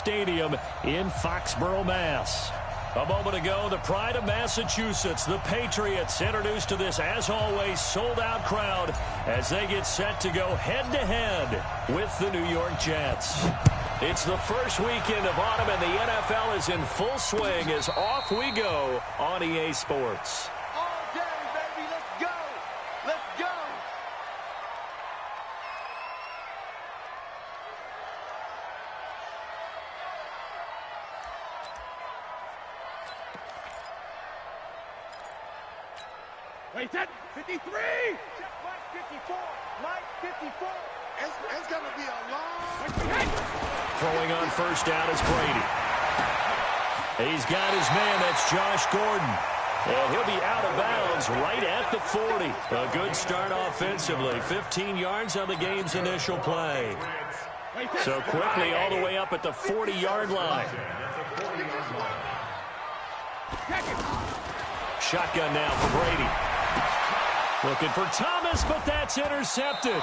Stadium in Foxborough, Mass. A moment ago, the pride of Massachusetts, the Patriots, introduced to this, as always, sold-out crowd as they get set to go head-to-head with the New York Jets. It's the first weekend of autumn, and the NFL is in full swing as off we go on EA Sports. All day, baby. Let's go. Let's go. Wait, that 53! Mike 54. Mike 54. It's going to be a long... Throwing on first down is Brady. He's got his man. That's Josh Gordon. And he'll be out of bounds right at the 40. A good start offensively. 15 yards on the game's initial play. So quickly all the way up at the 40-yard line. Shotgun now for Brady. Looking for Thomas, but that's intercepted.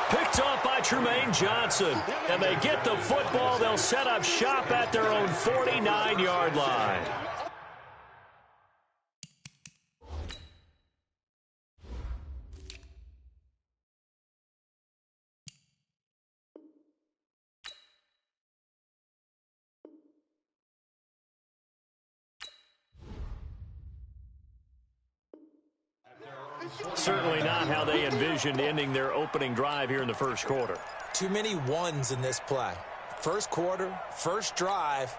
Picked off by Tremaine Johnson. And they get the football. They'll set up shop at their own 49-yard line. Certainly not how they envisioned ending their opening drive here in the first quarter. Too many ones in this play. First quarter, first drive,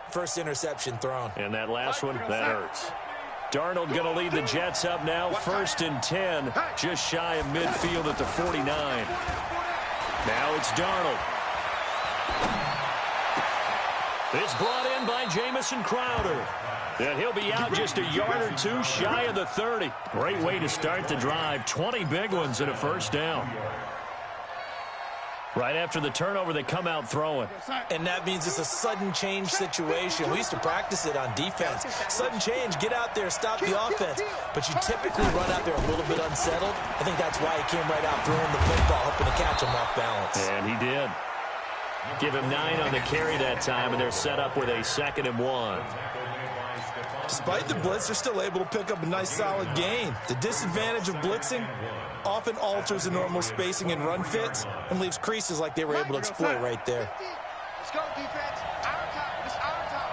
first interception thrown. And that last one, that hurts. Darnold going to lead the Jets up now, 1st and 10, just shy of midfield at the 49. Now it's Darnold. It's brought in by Jamison Crowder. And he'll be out just a yard or two shy of the 30. Great way to start the drive. 20 big ones and a first down. Right after the turnover, they come out throwing. And that means it's a sudden change situation. We used to practice it on defense. Sudden change, get out there, stop the offense. But you typically run out there a little bit unsettled. I think that's why he came right out throwing the football, hoping to catch him off balance. And he did. Give him 9 on the carry that time, and they're set up with a 2nd and 1. Despite the blitz, they're still able to pick up a nice, solid gain. The disadvantage of blitzing often alters the normal spacing and run fits and leaves creases like they were able to exploit right there. Let's go, defense. Our time. It's our time.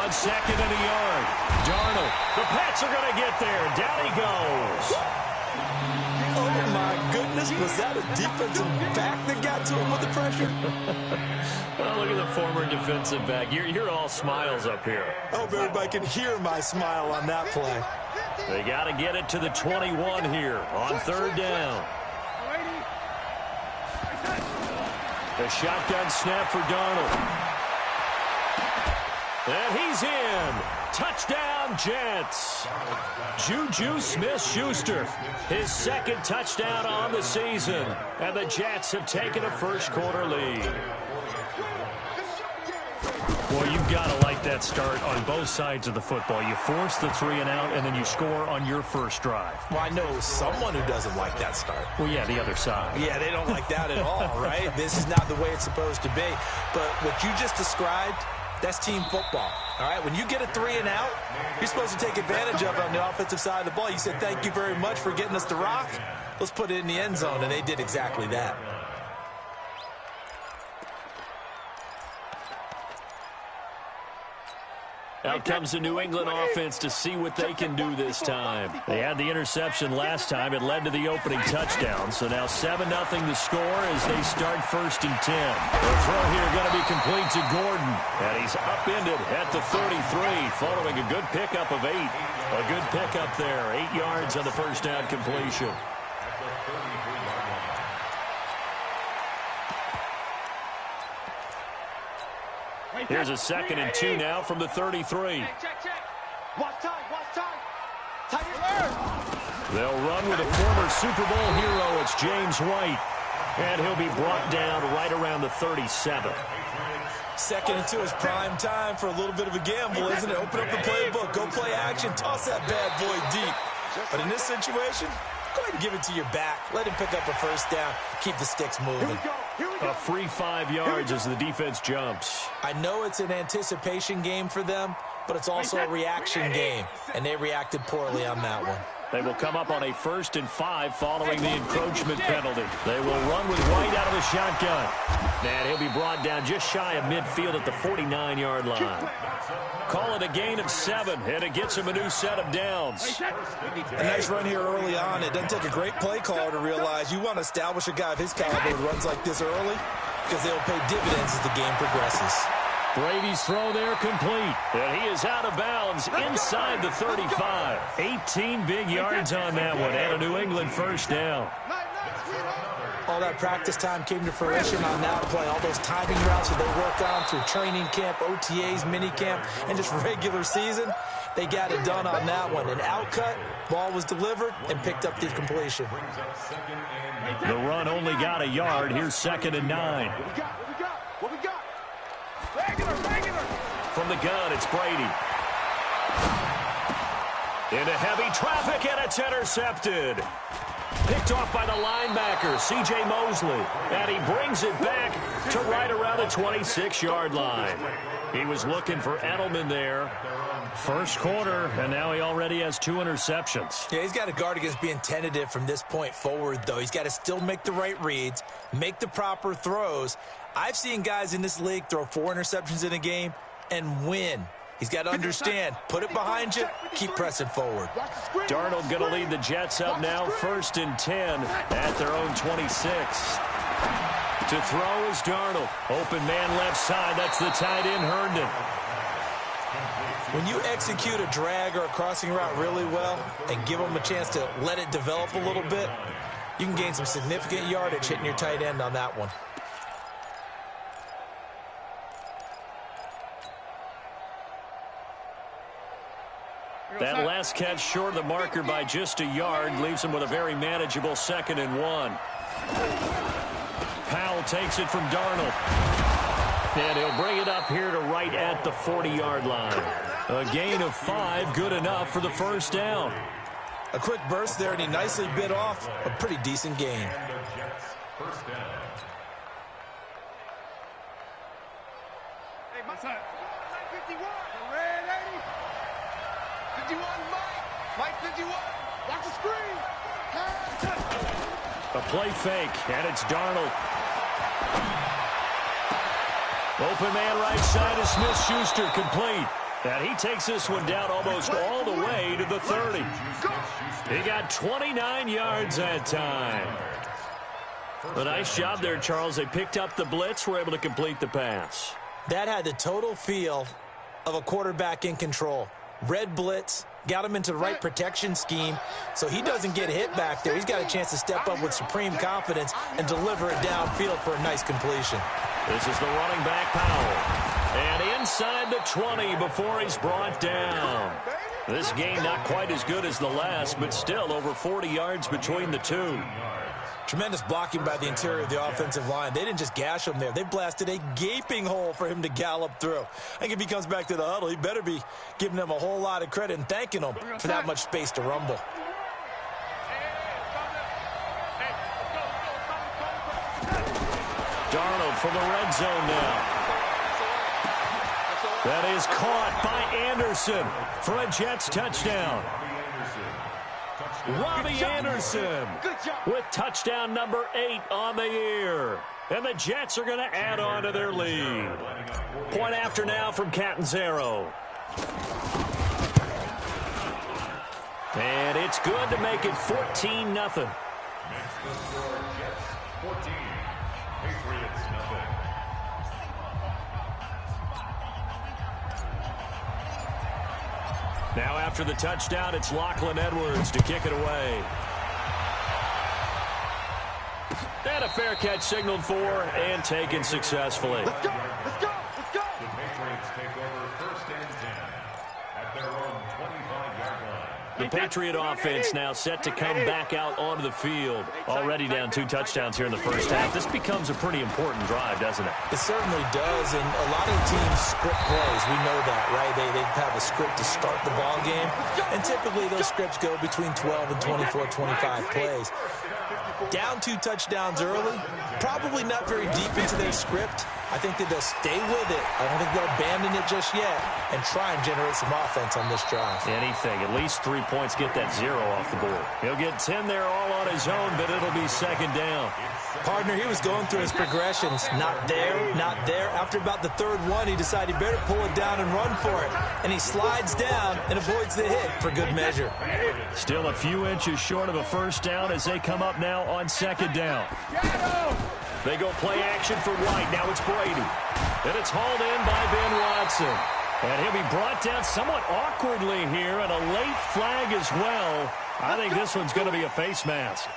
On 2nd and a yard. Darnold. The Pats are going to get there. Down he goes. Oh, my goodness. Was that a defensive back that got to him with the pressure? Oh, look at the former defensive back. You're all smiles up here. I hope everybody can hear my smile on that play. They got to get it to the 21 here on 3rd down. A shotgun snap for Darnold. And he's in. Touchdown, Jets. Juju Smith-Schuster, his 2nd touchdown on the season. And the Jets have taken a first quarter lead. Well, you've got to like that start on both sides of the football. You force the 3 and out, and then you score on your first drive. Well, I know someone who doesn't like that start. Well, yeah, the other side. Yeah, they don't like that at all, right? This is not the way it's supposed to be. But what you just described, that's team football, all right? When you get a 3 and out, you're supposed to take advantage of it on the offensive side of the ball. You said, thank you very much for getting us the rock. Let's put it in the end zone, and they did exactly that. Out comes the New England offense to see what they can do this time. They had the interception last time. It led to the opening touchdown. So now 7-0 the score as they start 1st and 10. The throw here going to be complete to Gordon. And he's upended at the 33 following a good pickup of 8. A good pickup there. 8 yards on the first down completion. Here's a 2nd and 2 now from the 33. Check. Watch time. They'll run with a former Super Bowl hero. It's James White. And he'll be brought down right around the 37. 2nd and 2 is prime time for a little bit of a gamble, isn't it? Open up the playbook, go play action, toss that bad boy deep. But in this situation, Go ahead and give it to your back. Let him pick up a first down. Keep the sticks moving. A free 5 yards as the defense jumps. I know it's an anticipation game for them, but it's also a reaction game, and they reacted poorly on that one. They will come up on a 1st and 5 following the encroachment penalty. They will run with White out of the shotgun. And he'll be brought down just shy of midfield at the 49-yard line. Call it a gain of 7, and it gets him a new set of downs. A nice run here early on. It doesn't take a great play caller to realize you want to establish a guy of his caliber who runs like this early because they'll pay dividends as the game progresses. Brady's throw there complete. And he is out of bounds inside the 35. 18 big yards on that one and a New England first down. All that practice time came to fruition on that play. All those timing routes that they worked on through training camp, OTAs, mini camp, and just regular season, they got it done on that one. An outcut, ball was delivered, and picked up the completion. The run only got a yard. Here's 2nd and 9. What we got? Regular. From the gun, it's Brady. Into heavy traffic, and it's intercepted. Picked off by the linebacker, C.J. Mosley. And he brings it back to right around the 26-yard line. He was looking for Edelman there. First quarter, and now he already has 2 interceptions. Yeah, he's got to guard against being tentative from this point forward, though. He's got to still make the right reads, make the proper throws. I've seen guys in this league throw 4 interceptions in a game and win. He's got to understand, put it behind you, keep pressing forward. Darnold going to lead the Jets up now, 1st and 10 at their own 26. To throw is Darnold. Open man left side, that's the tight end, Herndon. When you execute a drag or a crossing route really well and give them a chance to let it develop a little bit, you can gain some significant yardage hitting your tight end on that one. That last catch short of the marker by just a yard leaves him with a very manageable 2nd and 1. Powell takes it from Darnold. And he'll bring it up here to right at the 40-yard line. A gain of 5, good enough for the first down. A quick burst there, and he nicely bit off a pretty decent gain. Hey, my son. 51. Red 80. 51, Mike 51. Watch the screen. A play fake, and it's Darnold. Open man right side is Smith-Schuster, complete. And he takes this one down almost all the way to the 30. He got 29 yards that time. A nice job there, Charles. They picked up the blitz, were able to complete the pass. That had the total feel of a quarterback in control. Red blitz, got him into the right protection scheme, so he doesn't get hit back there. He's got a chance to step up with supreme confidence and deliver it downfield for a nice completion. This is the running back, Powell. And inside the 20 before he's brought down. This game not quite as good as the last, but still over 40 yards between the two. Tremendous blocking by the interior of the offensive line. They didn't just gash him there. They blasted a gaping hole for him to gallop through. I think if he comes back to the huddle, he better be giving them a whole lot of credit and thanking them for that much space to rumble. Darnold from the red zone now. That is caught by Anderson for a Jets touchdown. Robbie Anderson with touchdown number 8 on the year. And the Jets are going to add on to their lead. Point after now from Catanzaro. And it's good to make it 14-0. Now after the touchdown, it's Lachlan Edwards to kick it away. And a fair catch signaled for and taken successfully. Let's go. The Patriots take over 1st and 10 at their own 25-yard line. The Patriot offense now set to come back out onto the field. Already down 2 touchdowns here in the first half. This becomes a pretty important drive, doesn't it? It certainly does, and a lot of the teams script plays. We know that, right? They have a script to start the ball game, and typically those scripts go between 12 and 24, 25 plays. Down 2 touchdowns early, probably not very deep into their script. I think that they'll stay with it. I don't think they'll abandon it just yet and try and generate some offense on this drive. Anything. At least 3 points, get that 0 off the board. He'll get 10 there all on his own, but it'll be second down. Partner, he was going through his progressions. Not there, not there. After about the 3rd one, he decided he better pull it down and run for it. And he slides down and avoids the hit for good measure. Still a few inches short of a first down as they come up now on second down. They go play action for White. Now it's Brady. And it's hauled in by Ben Watson. And he'll be brought down somewhat awkwardly here, and a late flag as well. I think this one's going to be a face mask.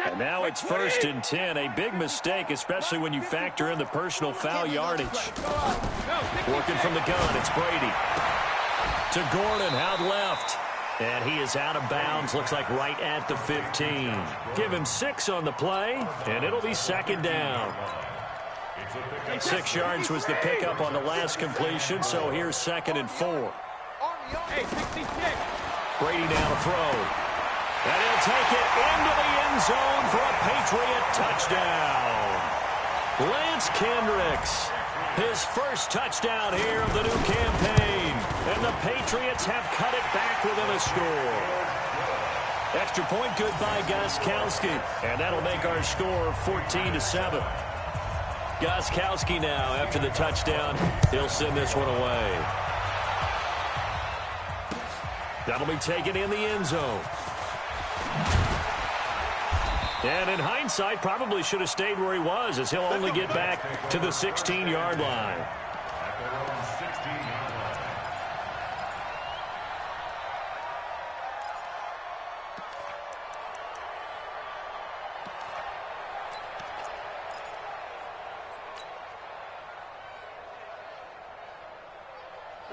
And now it's 1st and 10. A big mistake, especially when you factor in the personal foul yardage. Working from the gun, it's Brady. To Gordon, out left. And he is out of bounds, looks like right at the 15. Give him 6 on the play, and it'll be second down. 6 yards was the pickup on the last completion, so here's 2nd and 4. Brady now to throw. And he'll take it into the end zone for a Patriot touchdown. Lance Kendricks, his first touchdown here of the new campaign. And the Patriots have cut it back within a score. Extra point good by Gostkowski. And that'll make our score 14-7. Gostkowski now, after the touchdown, he'll send this one away. That'll be taken in the end zone. And in hindsight, probably should have stayed where he was, as he'll only get back to the 16-yard line.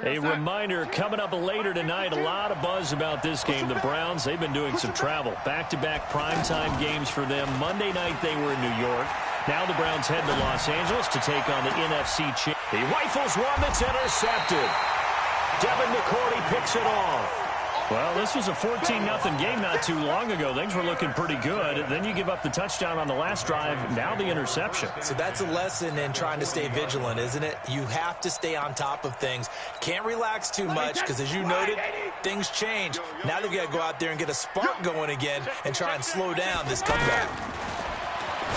A reminder, coming up later tonight, a lot of buzz about this game. The Browns, they've been doing some travel. Back-to-back primetime games for them. Monday night they were in New York. Now the Browns head to Los Angeles to take on the NFC champ. He rifles one that's intercepted. Devin McCourty picks it off. Well, this was a 14-0 game not too long ago. Things were looking pretty good. Then you give up the touchdown on the last drive. Now the interception. So that's a lesson in trying to stay vigilant, isn't it? You have to stay on top of things. Can't relax too much because, as you noted, things change. Now they've got to go out there and get a spark going again and try and slow down this comeback.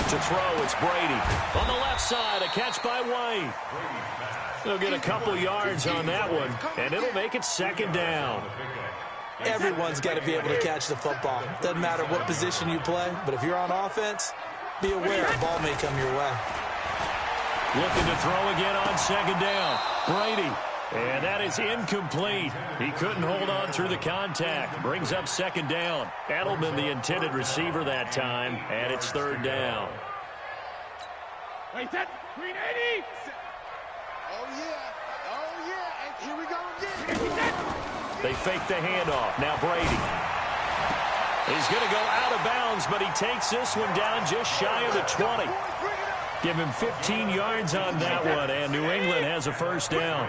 To throw, it's Brady. On the left side, a catch by White. They'll get a couple yards on that one, and it'll make it second down. Everyone's got to be able to catch the football. Doesn't matter what position you play, but if you're on offense, be aware a ball may come your way. Looking to throw again on second down. Brady. And that is incomplete. He couldn't hold on through the contact. Brings up second down. Edelman, the intended receiver that time, and it's third down. Wait, that 380. Oh, yeah. And here we go again. They fake the handoff. Now Brady. He's going to go out of bounds, but he takes this one down just shy of the 20. Give him 15 yards on that one, and New England has a first down.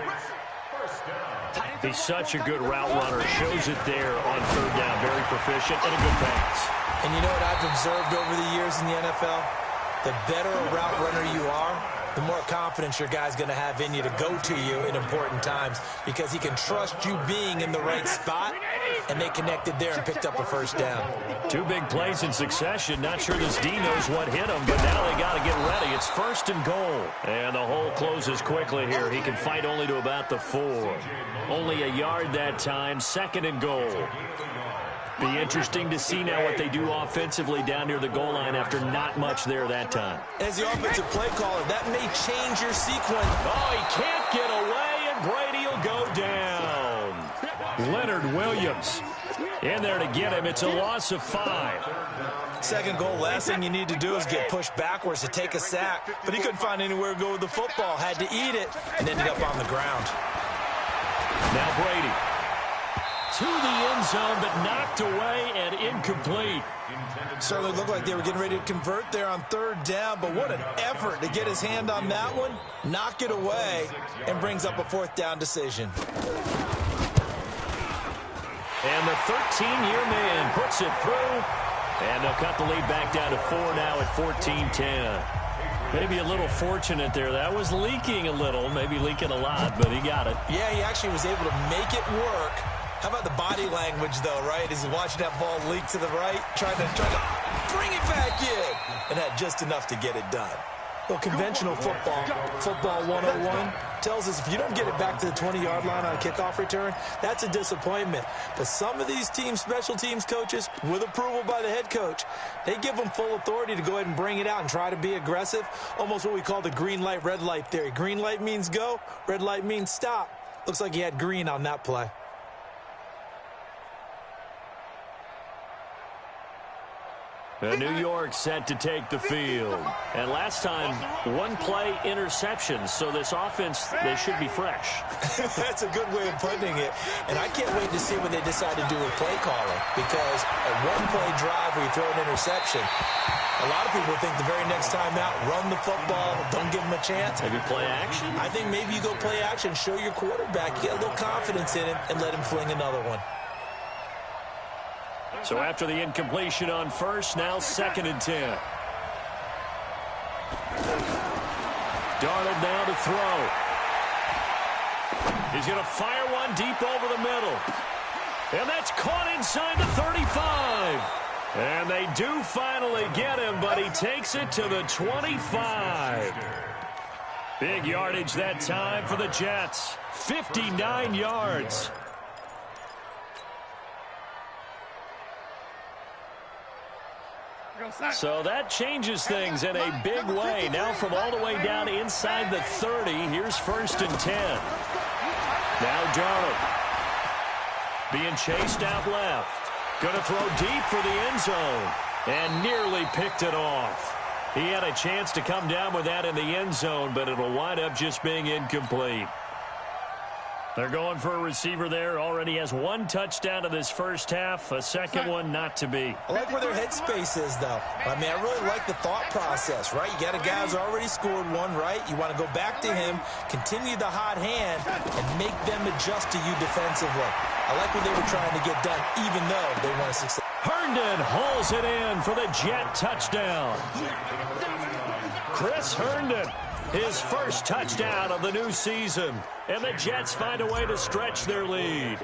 He's such a good route runner. Shows it there on third down. Very proficient and a good pass. And you know what I've observed over the years in the NFL? The better a route runner you are, the more confidence your guy's going to have in you to go to you in important times because he can trust you being in the right spot, and they connected there and picked up a first down. 2 big plays in succession. Not sure this D knows what hit him, but now they got to get ready. It's 1st and goal. And the hole closes quickly here. He can fight only to about the 4. Only a yard that time. 2nd and goal. Be interesting to see now what they do offensively down near the goal line after not much there that time. As the offensive play caller, that may change your sequence. Oh, he can't get away, and Brady will go down. Leonard Williams in there to get him. It's a loss of 5. Second goal, last thing you need to do is get pushed backwards to take a sack. But he couldn't find anywhere to go with the football. Had to eat it and ended up on the ground. Now Brady. To the end zone, but knocked away and incomplete. Certainly looked like they were getting ready to convert there on third down, but what an effort to get his hand on that one, knock it away, and brings up a fourth down decision. And the 13-year man puts it through, and they'll cut the lead back down to 4 now at 14-10. Maybe a little fortunate there. That was leaking a little, maybe leaking a lot, but he got it. Yeah, he actually was able to make it work. How about the body language, though, right? As he's watching that ball leak to the right, trying to bring it back in, and had just enough to get it done. Well, conventional football 101, tells us if you don't get it back to the 20-yard line on a kickoff return, that's a disappointment. But some of these teams, special teams coaches, with approval by the head coach, they give them full authority to go ahead and bring it out and try to be aggressive, almost what we call the green light, red light theory. Green light means go, red light means stop. Looks like he had green on that play. New York set to take the field. And last time, one-play interception. So this offense, they should be fresh. That's a good way of putting it. And I can't wait to see what they decide to do with play calling. Because a one-play drive where you throw an interception, a lot of people think the very next time out, run the football, don't give them a chance. Maybe play action? I think maybe you go play action, show your quarterback, get a little confidence in him, and let him fling another one. So after the incompletion on first, now 2nd and 10. Darnold now to throw. He's going to fire one deep over the middle. And that's caught inside the 35. And they do finally get him, but he takes it to the 25. Big yardage that time for the Jets. 59 yards. So that changes things in a big way. Now from all the way down inside the 30, here's 1st and 10. Now Darnold being chased out left. Going to throw deep for the end zone. And nearly picked it off. He had a chance to come down with that in the end zone, but it'll wind up just being incomplete. They're going for a receiver there. Already has one touchdown in this first half. A second one not to be. I like where their headspace is, though. I mean, I really like the thought process, right? You got a guy who's already scored one, right? You want to go back to him, continue the hot hand, and make them adjust to you defensively. I like what they were trying to get done, even though they want to succeed. Herndon hauls it in for the Jet touchdown. Chris Herndon. His first touchdown of the new season. And the Jets find a way to stretch their lead.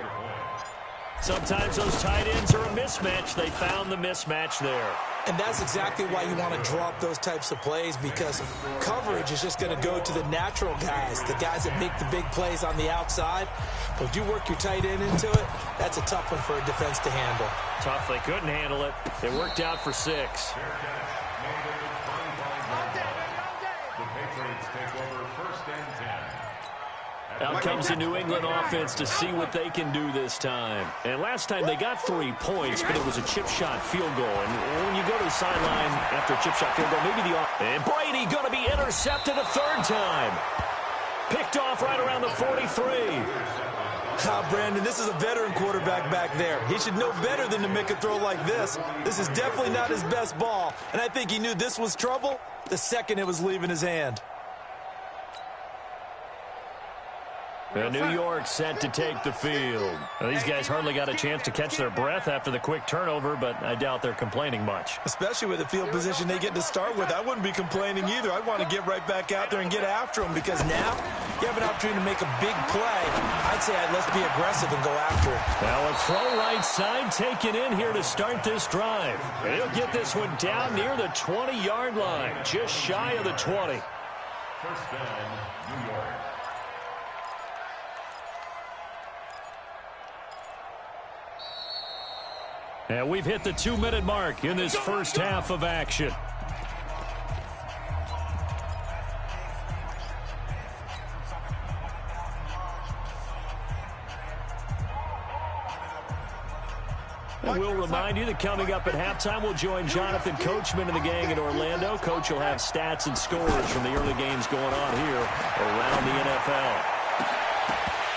Sometimes those tight ends are a mismatch. They found the mismatch there. And that's exactly why you want to drop those types of plays, because coverage is just going to go to the natural guys, the guys that make the big plays on the outside. But if you work your tight end into it, that's a tough one for a defense to handle. Tough. They couldn't handle it. It worked out for 6. Out comes the New England offense to see what they can do this time. And last time they got 3 points, but it was a chip shot field goal. And when you go to the sideline after a chip shot field goal, maybe the and Brady going to be intercepted a 3rd time. Picked off right around the 43. Brandon, this is a veteran quarterback back there. He should know better than to make a throw like this. This is definitely not his best ball. And I think he knew this was trouble the second it was leaving his hand. New York set to take the field. Well, these guys hardly got a chance to catch their breath after the quick turnover, but I doubt they're complaining much. Especially with the field position they get to start with. I wouldn't be complaining either. I'd want to get right back out there and get after them, because now you have an opportunity to make a big play. I'd say let's be aggressive and go after it. Now a throw right side taken in here to start this drive. And he'll get this one down near the 20-yard line, just shy of the 20. First down, New York. And we've hit the 2-minute mark in this first half of action. And we'll remind you that coming up at halftime, we'll join Jonathan Coachman and the gang in Orlando. Coach will have stats and scores from the early games going on here around the NFL.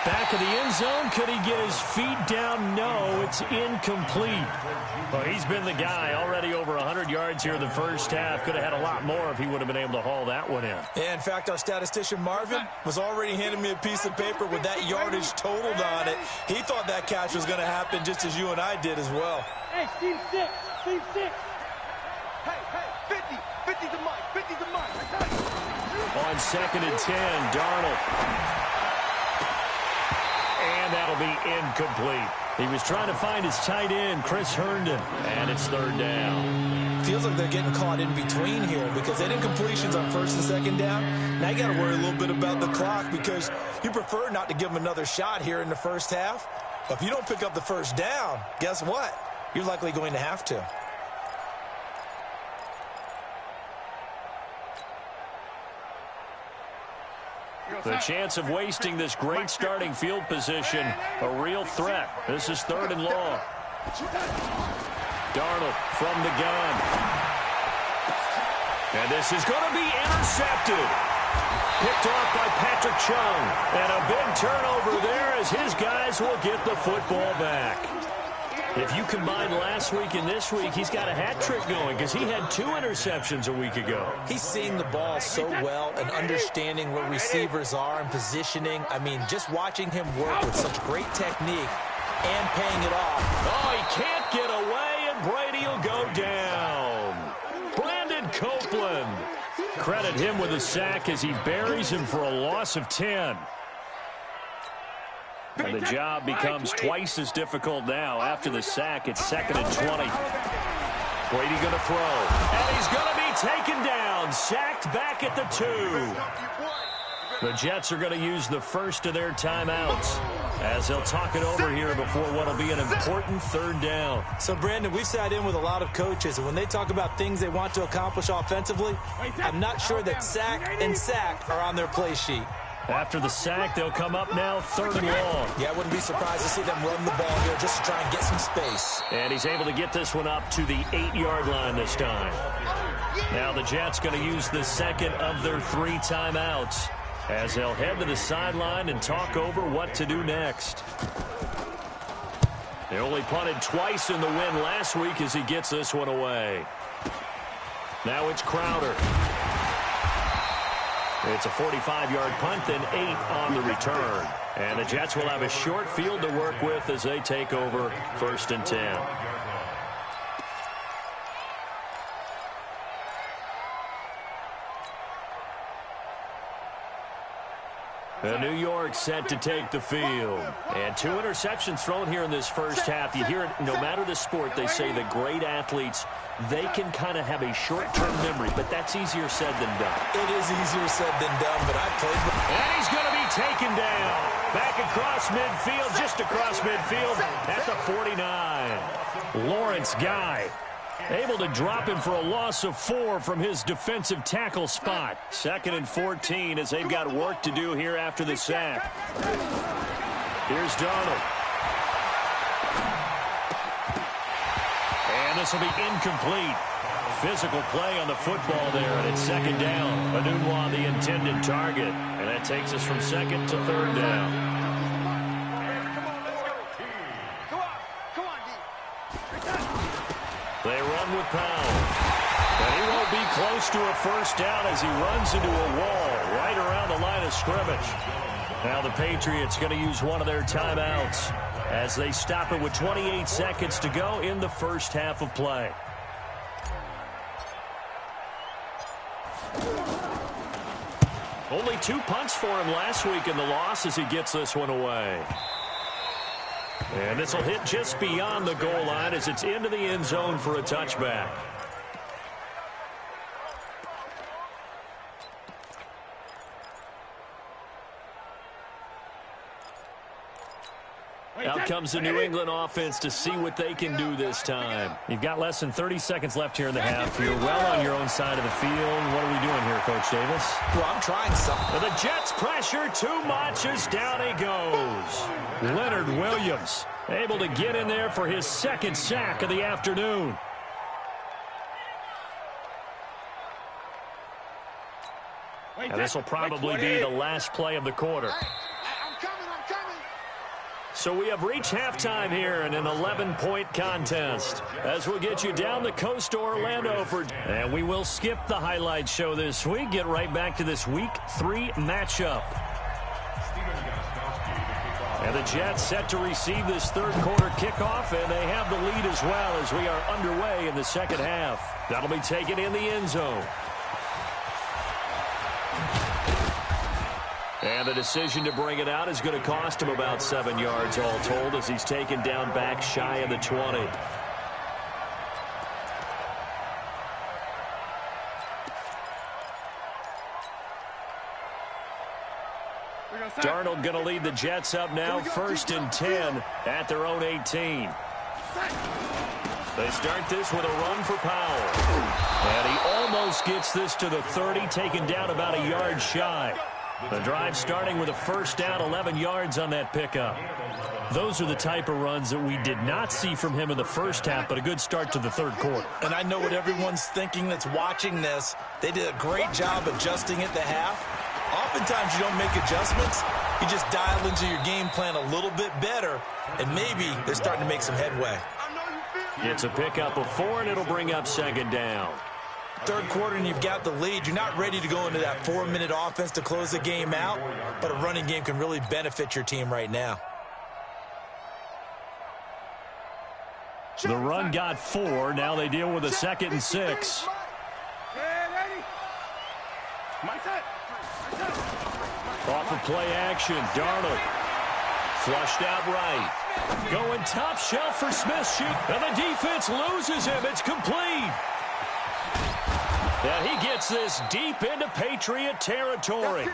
Back of the end zone. Could he get his feet down? No, it's incomplete. Well, he's been the guy. Already over 100 yards here in the first half. Could have had a lot more if he would have been able to haul that one in. Yeah, in fact, our statistician Marvin was already handing me a piece of paper with that yardage totaled on it. He thought that catch was going to happen just as you and I did as well. Hey, Steve 6. Steve 6. Hey, 50 to Mike. 50 to Mike. On 2nd and 10, Darnold. And that'll be incomplete. He was trying to find his tight end, Chris Herndon, and it's 3rd down. Feels like they're getting caught in between here because they did incompletions on 1st and 2nd down. Now you got to worry a little bit about the clock because you prefer not to give them another shot here in the first half. But if you don't pick up the 1st down, guess what? You're likely going to have to. The chance of wasting this great starting field position, a real threat. This is 3rd and long. Darnold from the gun. And this is going to be intercepted. Picked off by Patrick Chung. And a big turnover there as his guys will get the football back. If you combine last week and this week, he's got a hat trick going because he had 2 interceptions a week ago. He's seeing the ball so well and understanding where receivers are and positioning. I mean, just watching him work with such great technique and paying it off. Oh, he can't get away, and Brady will go down. Brandon Copeland. Credit him with a sack as he buries him for a loss of 10. And the job becomes twice as difficult now. After the sack, it's 2nd and 20. Brady going to throw. And he's going to be taken down. Sacked back at the 2. The Jets are going to use the first of their timeouts as they'll talk it over here before what will be an important 3rd down. So, Brandon, we've sat in with a lot of coaches, and when they talk about things they want to accomplish offensively, I'm not sure that sack and sack are on their play sheet. After the sack, they'll come up now 3rd and long. Yeah, I wouldn't be surprised to see them run the ball here just to try and get some space. And he's able to get this one up to the 8-yard line this time. Now the Jets going to use the 2nd of their 3 timeouts as they'll head to the sideline and talk over what to do next. They only punted twice in the win last week as he gets this one away. Now it's Crowder. It's a 45-yard punt, then 8 on the return. And the Jets will have a short field to work with as they take over 1st and 10. New York set to take the field. And 2 interceptions thrown here in this first half. You hear it, no matter the sport, they say the great athletes, they can kind of have a short-term memory, but that's easier said than done. It is easier said than done, but I played with... And he's going to be taken down. Back across midfield, just across midfield at the 49. Lawrence Guy able to drop him for a loss of 4 from his defensive tackle spot. 2nd and 14 as they've got work to do here after the sack. Here's Darnold. And this will be incomplete. Physical play on the football there, and it's 2nd down. Anunwa, the intended target. And that takes us from 2nd to 3rd down. They run with Powell. But he won't be close to a 1st down as he runs into a wall right around the line of scrimmage. Now the Patriots going to use one of their timeouts as they stop it with 28 seconds to go in the first half of play. Only 2 punts for him last week in the loss as he gets this one away. And this will hit just beyond the goal line as it's into the end zone for a touchback. Out comes the New England offense to see what they can do this time. You've got less than 30 seconds left here in the half. You're well on your own side of the field. What are we doing here, Coach Davis? Well, I'm trying something. The Jets pressure too much as down he goes. Leonard Williams Able to get in there for his second sack of the afternoon. And this will probably be the last play of the quarter. I'm coming. So we have reached halftime here in an 11-point contest. As we'll get you down the coast to Orlando and we will skip the highlight show this week. Get right back to this Week 3 matchup. And the Jets set to receive this third quarter kickoff, and they have the lead as well as we are underway in the second half. That'll be taken in the end zone. And the decision to bring it out is going to cost him about 7 yards all told as he's taken down back shy of the 20. Darnold going to lead the Jets up now, 1st and 10 at their own 18. They start this with a run for Powell. And he almost gets this to the 30, taken down about a yard shy. The drive starting with a first down, 11 yards on that pickup. Those are the type of runs that we did not see from him in the first half, but a good start to the third quarter. And I know what everyone's thinking that's watching this. They did a great job adjusting at the half. Oftentimes you don't make adjustments. You just dial into your game plan a little bit better, and maybe they're starting to make some headway. It's a pickup of 4, and it'll bring up second down. Third quarter and you've got the lead. You're not ready to go into that 4-minute offense to close the game out, but a running game can really benefit your team right now. The run got 4. Now they deal with a 2nd and 6. Off of play action, Darnold. Flushed out right. Going top shelf for Smith. Shoot. And the defense loses him. It's complete. And he gets this deep into Patriot territory.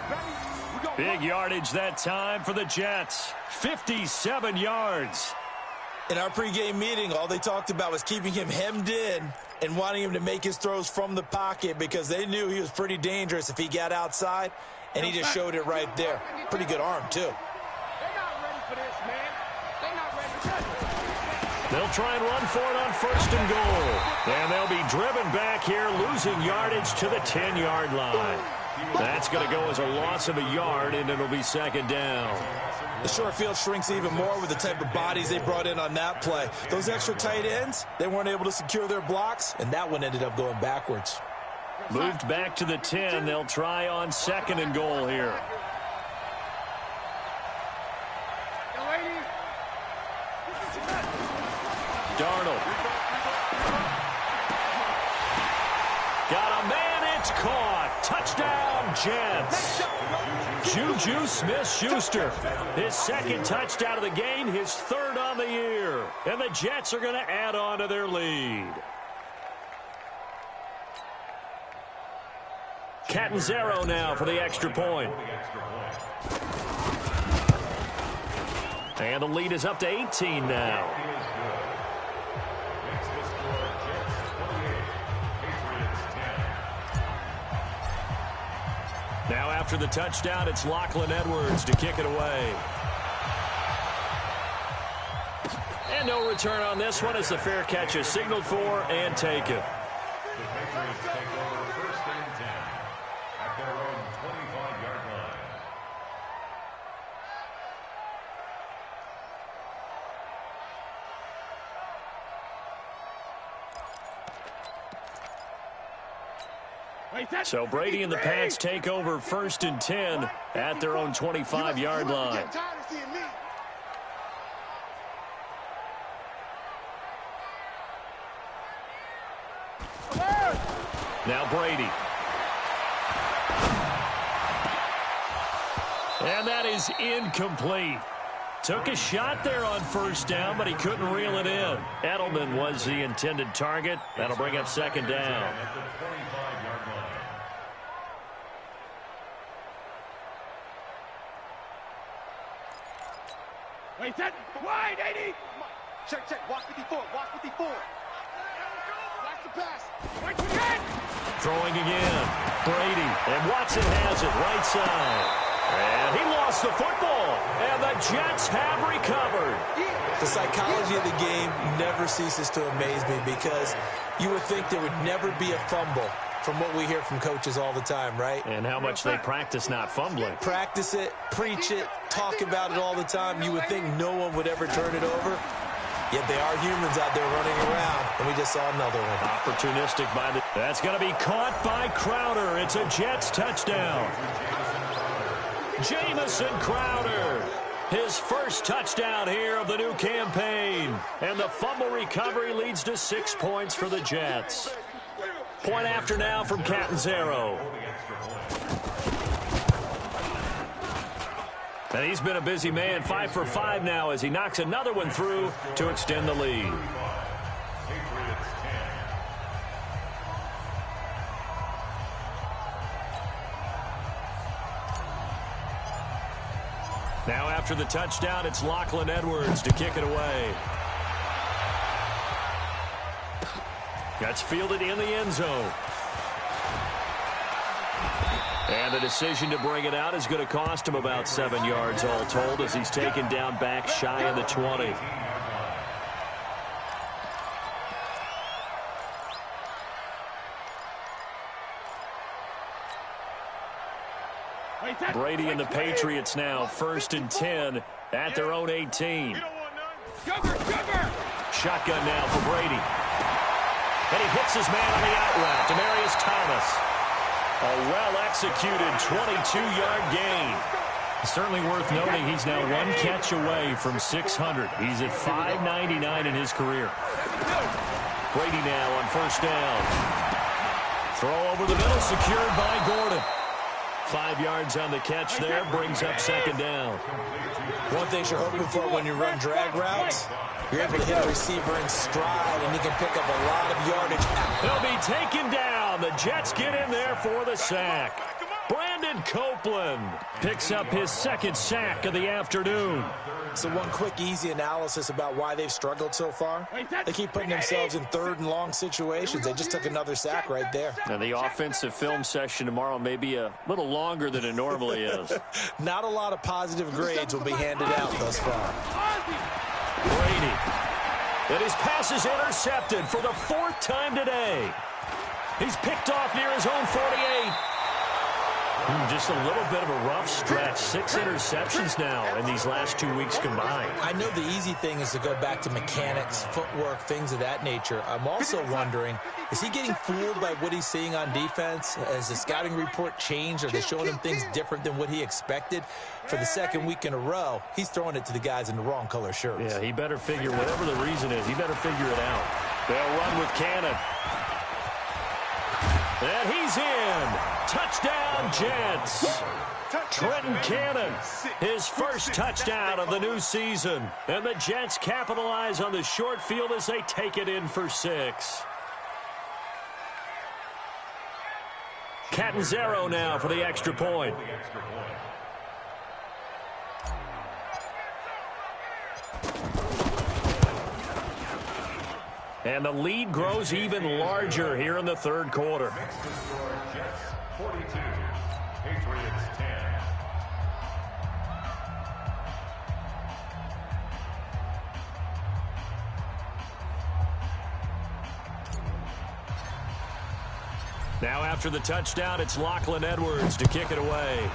Big yardage that time for the Jets. 57 yards. In our pregame meeting, all they talked about was keeping him hemmed in and wanting him to make his throws from the pocket because they knew he was pretty dangerous if he got outside, and he just showed it right there. Pretty good arm, too. They'll try and run for it on 1st and goal. And they'll be driven back here, losing yardage to the 10-yard line. That's going to go as a loss of a yard, and it'll be second down. The short field shrinks even more with the type of bodies they brought in on that play. Those extra tight ends, they weren't able to secure their blocks, and that one ended up going backwards. Moved back to the 10. They'll try on 2nd and goal here. Darnold. Got a man, it's caught. Touchdown, Jets. Juju Smith-Schuster. His 2nd touchdown of the game, his 3rd on the year. And the Jets are going to add on to their lead. Catanzaro now for the extra point. And the lead is up to 18 now. Now after the touchdown, it's Lachlan Edwards to kick it away. And no return on this one as the fair catch is signaled for and taken. The Patriots take over 1st and 10 at their own 25-yard line. So Brady and the Pats take over 1st and 10 at their own 25-yard line. Now Brady. And that is incomplete. Took a shot there on 1st down, but he couldn't reel it in. Edelman was the intended target. That'll bring up 2nd down. Wait, set, wide, 80. Check, walk 54, walk 54. Watch the pass. Right again. Throwing again. Brady, and Watson has it right side. And he lost lost the football, and the Jets have recovered. The psychology of the game never ceases to amaze me because you would think there would never be a fumble from what we hear from coaches all the time, right? And how much they practice not fumbling. Practice it, preach it, talk about it all the time. You would think no one would ever turn it over. Yet they are humans out there running around, and we just saw another one. Opportunistic by the... That's going to be caught by Crowder. It's a Jets touchdown. Jamison Crowder, his first touchdown here of the new campaign. And the fumble recovery leads to 6 points for the Jets. Point after now from Catanzaro. And he's been a busy man, 5 for 5 now as he knocks another one through to extend the lead. Now after the touchdown, it's Lachlan Edwards to kick it away. That's fielded in the end zone. And the decision to bring it out is going to cost him about 7 yards all told as he's taken down back shy of the 20. Brady and the Patriots now 1st and 10 at their own 18. Shotgun now for Brady. And he hits his man on the out route, Demaryius Thomas. A well-executed 22-yard gain. Certainly worth noting he's now 1 catch away from 600. He's at 599 in his career. Brady now on 1st down. Throw over the middle, secured by Gordon. 5 yards on the catch there, brings up 2nd down. One thing you're hoping for when you run drag routes, you're able to hit a receiver in stride, and he can pick up a lot of yardage. He'll be taken down. The Jets get in there for the sack. Brandon Copeland picks up his 2nd sack of the afternoon. So one quick, easy analysis about why they've struggled so far. They keep putting themselves in 3rd and long situations. They just took another sack right there. And the offensive film session tomorrow may be a little longer than it normally is. Not a lot of positive grades will be handed out thus far. Brady. And his pass is intercepted for the 4th time today. He's picked off near his own 48. Just a little bit of a rough stretch. 6 interceptions now in these last 2 weeks combined. I know the easy thing is to go back to mechanics, footwork, things of that nature. I'm also wondering, is he getting fooled by what he's seeing on defense? Has the scouting report changed? Are they showing him things different than what he expected? For the 2nd week in a row, he's throwing it to the guys in the wrong color shirts. Yeah, he better figure, whatever the reason is, he better figure it out. They'll run with Cannon. And he's in. Touchdown, Jets. Trenton Cannon, his first touchdown of the new season. And the Jets capitalize on the short field as they take it in for 6. Catanzaro now for the extra point. And the lead grows even larger here in the 3rd quarter. Next to score, Jets 42, Patriots 10. Now after the touchdown, it's Lachlan Edwards to kick it away.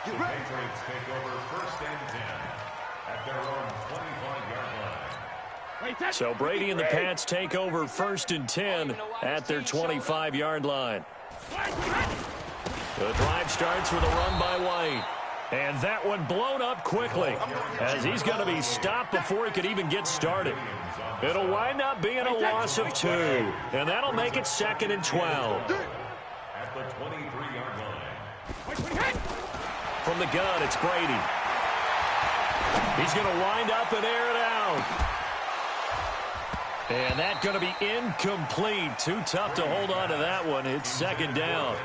Patriots take over 1st and 10 at their own 25-yard line. So Brady and the Pats take over 1st and 10 at their 25-yard line. The drive starts with a run by White. And that one blown up quickly as he's going to be stopped before he could even get started. It'll wind up being a loss of 2. And that'll make it 2nd and 12. At the 23-yard line. From the gun, it's Brady. He's going to wind up and air it out. And that's going to be incomplete. Too tough to hold on to that one. It's 2nd down.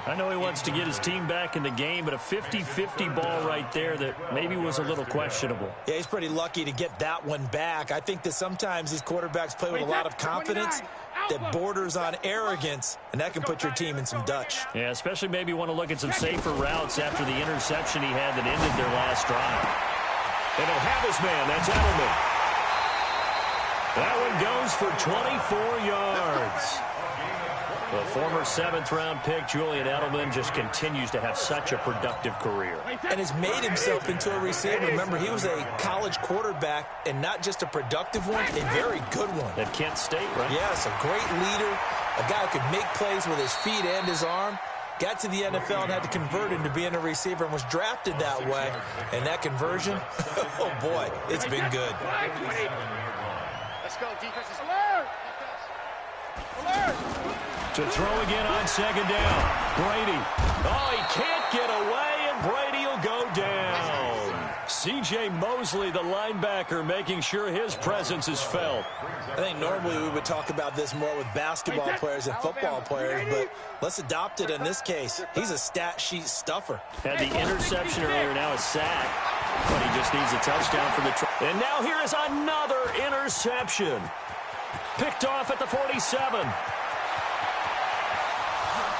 I know he wants to get his team back in the game, but a 50-50 ball right there that maybe was a little questionable. Yeah, he's pretty lucky to get that one back. I think that sometimes these quarterbacks play with a lot of confidence, that borders on arrogance, and that can put your team in some Dutch. Yeah, especially maybe want to look at some safer routes after the interception he had that ended their last drive. And he'll have his man. That's Edelman. That one goes for 24 yards. The former 7th-round pick, Julian Edelman, just continues to have such a productive career. And has made himself into a receiver. Remember, he was a college quarterback, and not just a productive one, a very good one. At Kent State, right? Yes, a great leader, a guy who could make plays with his feet and his arm. Got to the NFL and had to convert into being a receiver and was drafted that way. And that conversion, oh boy, it's been good. Let's go, defense is alert! Alert! To throw again on second down. Brady. Oh, he can't get away, and Brady will go down. C.J. Mosley, the linebacker, making sure his presence is felt. I think normally we would talk about this more with basketball players and football players, but let's adopt it in this case. He's a stat sheet stuffer. Had the interception earlier, now a sack, but he just needs a touchdown for the And now here is another interception. Picked off at the 47.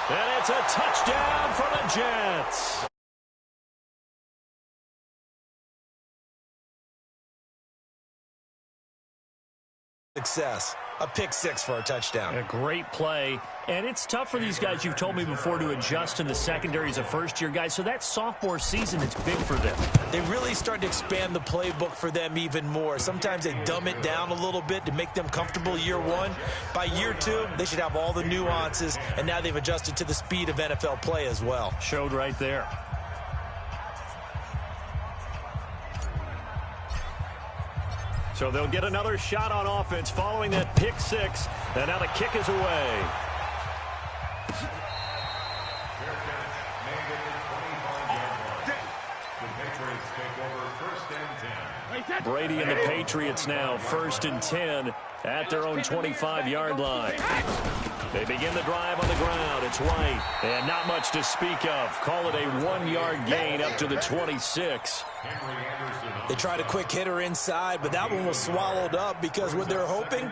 And it's a touchdown for the Jets. Success. A pick six for a touchdown. A great play. And it's tough for these guys, you've told me before, to adjust in the secondary as a first-year guy. So that sophomore season, it's big for them. They really start to expand the playbook for them even more. Sometimes they dumb it down a little bit to make them comfortable year one. By year two, they should have all the nuances, and now they've adjusted to the speed of NFL play as well. Showed right there. So they'll get another shot on offense following that pick six. And now the kick is away. Brady and the Patriots now 1st and 10 at their own 25-yard line. They begin the drive on the ground. It's White, and not much to speak of. Call it a 1-yard gain up to the 26. They tried a quick hitter inside, but that one was swallowed up because what they're hoping,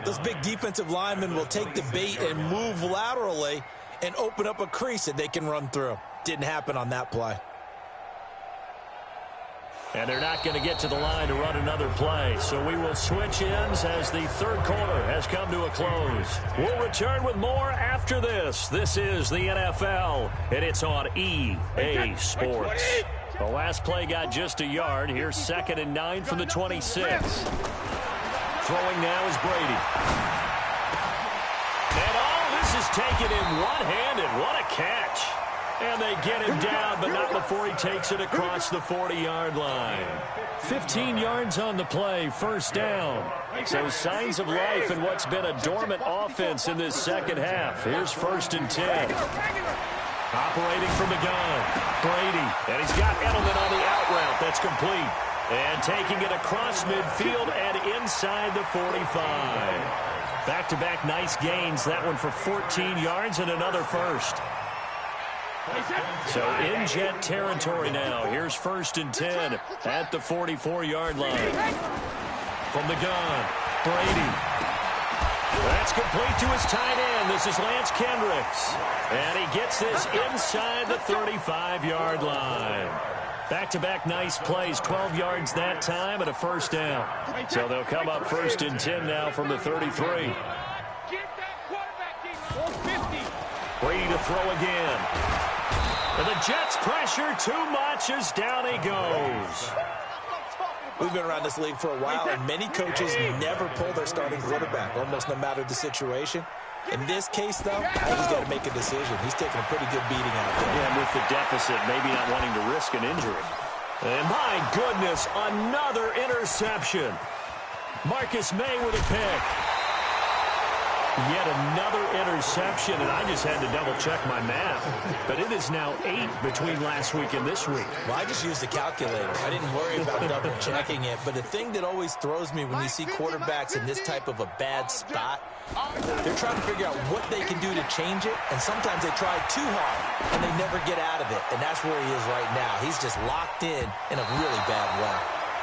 those big defensive linemen will take the bait and move laterally and open up a crease that they can run through. Didn't happen on that play. And they're not going to get to the line to run another play. So we will switch ends as the third quarter has come to a close. We'll return with more after this. This is the NFL, and it's on EA Sports. The last play got just a yard. Here's 2nd and 9 from the 26. Throwing now is Brady. And all this is taken in one-handed. What a catch. And they get him down, but not before he takes it across the 40-yard line. 15 yards on the play, 1st down. So signs of life in what's been a dormant offense in this second half. Here's 1st and 10. Operating from the gun, Brady. And he's got Edelman on the out route. That's complete. And taking it across midfield and inside the 45. Back-to-back nice gains. That one for 14 yards and another first. So in Jet territory now. Here's 1st and 10 at the 44-yard line. From the gun, Brady. That's complete to his tight end. This is Lance Kendricks. And he gets this inside the 35-yard line. Back-to-back nice plays, 12 yards that time and a 1st down. So they'll come up 1st and 10 now from the 33. Brady to throw again. And the Jets pressure too much as down he goes. We've been around this league for a while, and many coaches never pull their starting quarterback, almost no matter the situation. In this case, though, I think he's got to make a decision. He's taking a pretty good beating out there. Yeah, and with the deficit, maybe not wanting to risk an injury. And my goodness, another interception. Marcus May with a pick. Yet another interception, and I just had to double-check my math. But it is now 8 between last week and this week. Well, I just used the calculator. I didn't worry about double-checking it. But the thing that always throws me when you see quarterbacks in this type of a bad spot, they're trying to figure out what they can do to change it, and sometimes they try too hard, and they never get out of it. And that's where he is right now. He's just locked in a really bad way.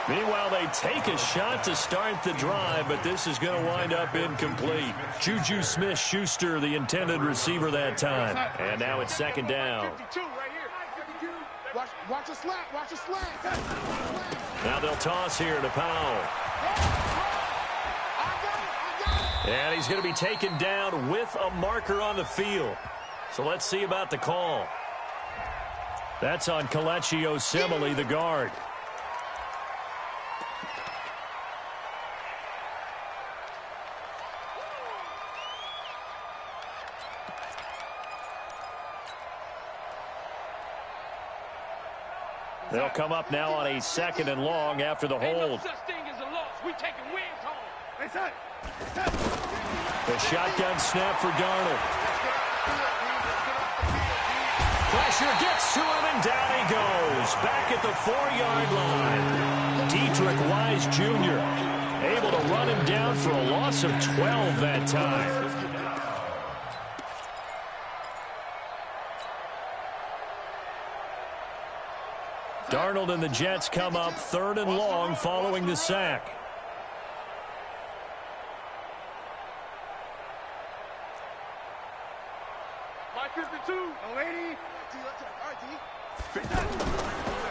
Meanwhile, they take a shot to start the drive, but this is going to wind up incomplete. Juju Smith-Schuster, the intended receiver that time. And now it's second down. Watch a slant. Watch a slant. Now they'll toss here to Powell. And he's going to be taken down with a marker on the field. So let's see about the call. That's on Kelechi Osemele, the guard. They'll come up now on a 2nd and long after the hold. No such thing as a loss. We taking wins home. The shotgun snap for Darnold. Pressure gets to him, and down he goes. Back at the 4-yard line. Dietrich Wise Jr. able to run him down for a loss of 12 that time. Darnold and the Jets come up 3rd and long following the sack.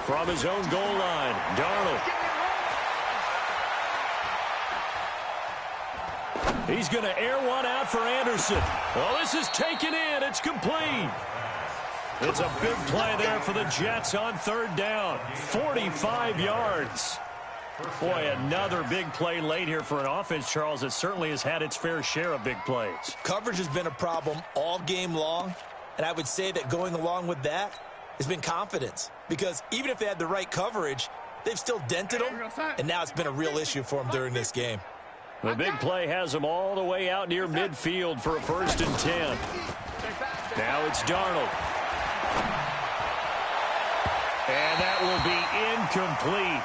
From his own goal line, Darnold. He's going to air one out for Anderson. Well, this is taken in. It's complete. It's a big play there for the Jets on 3rd down. 45 yards. Boy, another big play late here for an offense, Charles, that certainly has had its fair share of big plays. Coverage has been a problem all game long, and I would say that going along with that has been confidence. Because even if they had the right coverage, they've still dented them, and now it's been a real issue for them during this game. The big play has them all the way out near midfield for a 1st and 10. Now it's Darnold. And that will be incomplete.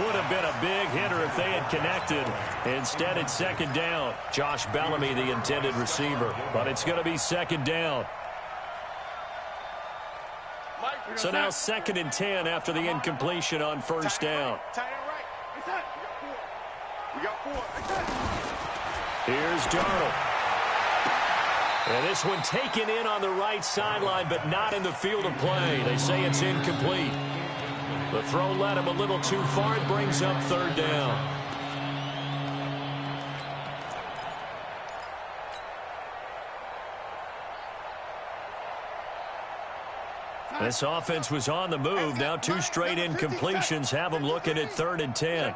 Would have been a big hitter if they had connected. Instead, it's 2nd down. Josh Bellamy, the intended receiver. But it's going to be 2nd down. So now 2nd and 10 after the incompletion on 1st down. Here's Darnold. And this one taken in on the right sideline, but not in the field of play. They say it's incomplete. The throw led him a little too far. It brings up 3rd down. This offense was on the move. Now 2 straight incompletions have them looking at 3rd and 10.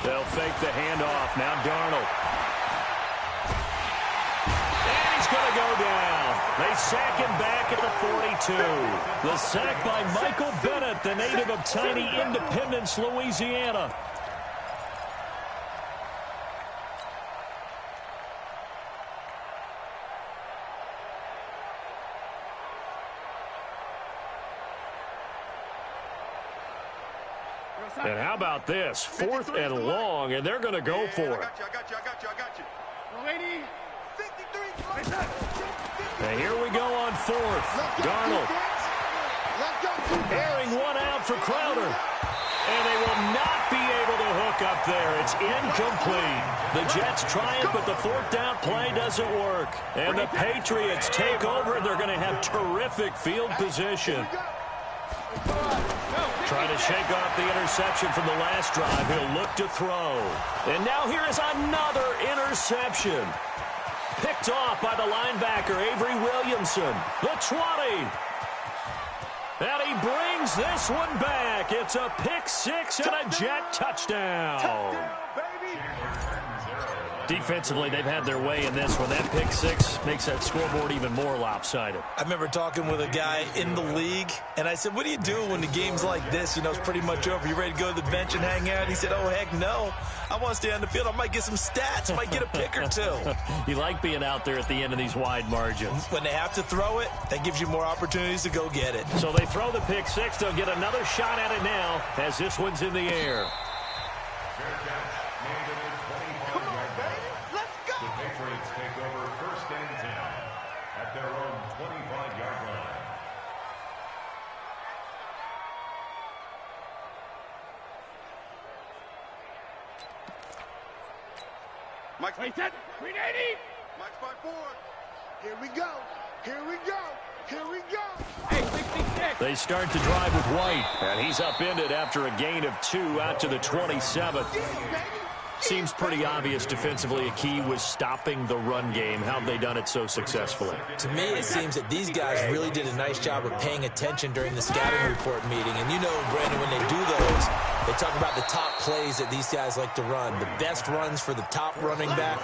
They'll fake the handoff. Now Darnold. And he's going to go down. They sack him back at the 42. The sack by Michael Bennett, the native of tiny Independence, Louisiana. And how about this? 4th and long, and they're going to go for it. And here we go on 4th. Darnold. Airing one out for Crowder. And they will not be able to hook up there. It's incomplete. The Jets try it, but the 4th down play doesn't work. And the Patriots take over, and they're going to have terrific field position. Trying to shake off the interception from the last drive. He'll look to throw. And now here is another interception. Picked off by the linebacker, Avery Williamson. The 20. And he brings this one back. It's a pick 6 and a Jet touchdown. Defensively, they've had their way in this one. That pick 6 makes that scoreboard even more lopsided. I remember talking with a guy in the league, and I said, what do you do when the game's like this? You know, it's pretty much over. You ready to go to the bench and hang out? He said, oh, heck no. I want to stay on the field. I might get some stats. I might get a pick or 2. You like being out there at the end of these wide margins. When they have to throw it, that gives you more opportunities to go get it. So they throw the pick 6. They'll get another shot at it now as this one's in the air. Mike's 310. 380. Mike's 5-4. Here we go. Here we go. Here we go. Hey, 66. They start to drive with White, and he's upended after a gain of 2 out to the 27th. Seems pretty obvious defensively a key was stopping the run game. How have they done it so successfully? To me, it seems that these guys really did a nice job of paying attention during the scouting report meeting. And you know, Brandon, when they do those, they talk about the top plays that these guys like to run. The best runs for the top running back,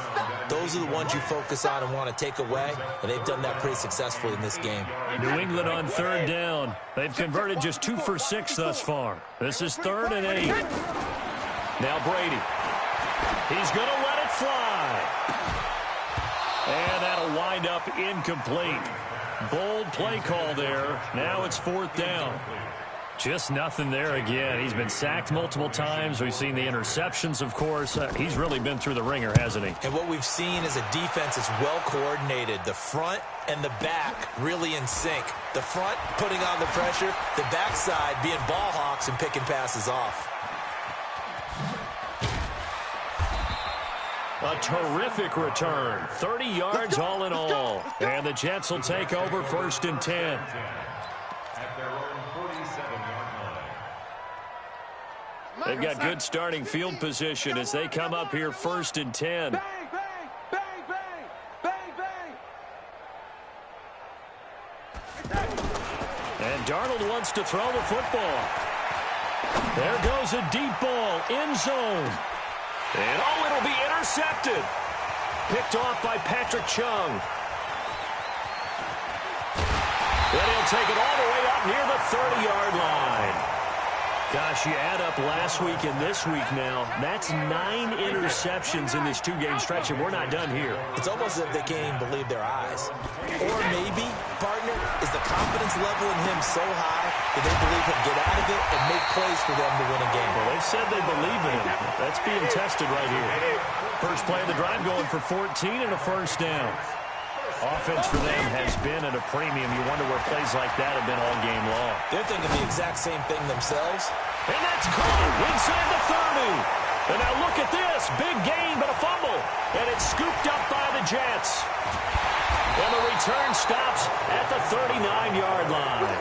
those are the ones you focus on and want to take away. And they've done that pretty successfully in this game. New England on 3rd down. They've converted just 2 for 6 thus far. This is 3rd and 8. Now Brady. He's going to let it fly. And that'll wind up incomplete. Bold play call there. Now it's 4th down. Just nothing there again. He's been sacked multiple times. We've seen the interceptions, of course. He's really been through the ringer, hasn't he? And what we've seen is a defense that's well coordinated. The front and the back really in sync. The front putting on the pressure. The backside being ball hawks and picking passes off. A terrific return. 30 yards all in all. And the Jets will take over 1st and 10. At their own 47-yard line. They've got good starting field position as they come up here 1st and 10. Bang, bang, bang, bang, bang, bang. And Darnold wants to throw the football. There goes a deep ball, end zone. And, oh, it'll be intercepted. Picked off by Patrick Chung. Then he'll take it all the way up near the 30-yard line. Gosh, you add up last week and this week now. That's 9 interceptions in this 2-game stretch, and we're not done here. It's almost as if they can't even believe their eyes. Or maybe, partner, is the confidence level in him so high that they believe he'll get out of it and make plays for them to win a game. Well, they've said they believe in him. That's being tested right here. First play of the drive going for 14 and a 1st down. Offense for them has been at a premium. You wonder where plays like that have been all game long. They're thinking the exact same thing themselves. And that's caught inside the 30. And now look at this. Big gain, but a fumble. And it's scooped up by the Jets. And the return stops at the 39-yard line.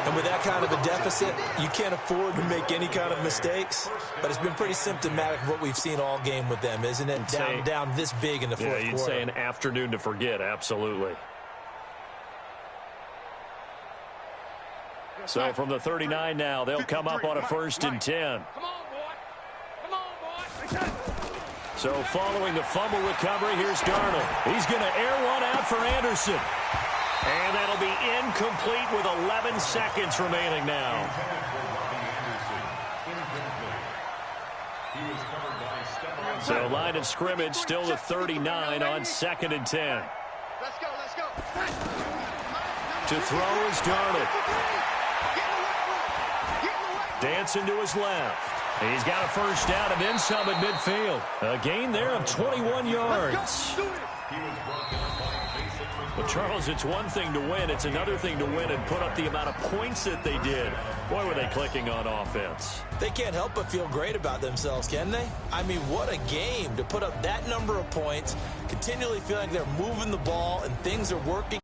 And with that kind of a deficit, you can't afford to make any kind of mistakes. But it's been pretty symptomatic of what we've seen all game with them, isn't it? Down this big in the fourth quarter. Yeah, you'd say an afternoon to forget, absolutely. So from the 39 now, they'll come up on a 1st and 10. Come on, boy. Come on, boy. So following the fumble recovery, here's Darnold. He's going to air one out for Anderson. And that'll be incomplete with 11 seconds remaining now. So line of scrimmage still the 39 on 2nd and 10. Let's go, let's go. To throw is Darnold. Dancing to his left. He's got a 1st down and then some at midfield. A gain there of 21 yards. Well, Charles, it's one thing to win. It's another thing to win and put up the amount of points that they did. Boy, were they clicking on offense. They can't help but feel great about themselves, can they? I mean, what a game to put up that number of points, continually feeling like they're moving the ball and things are working.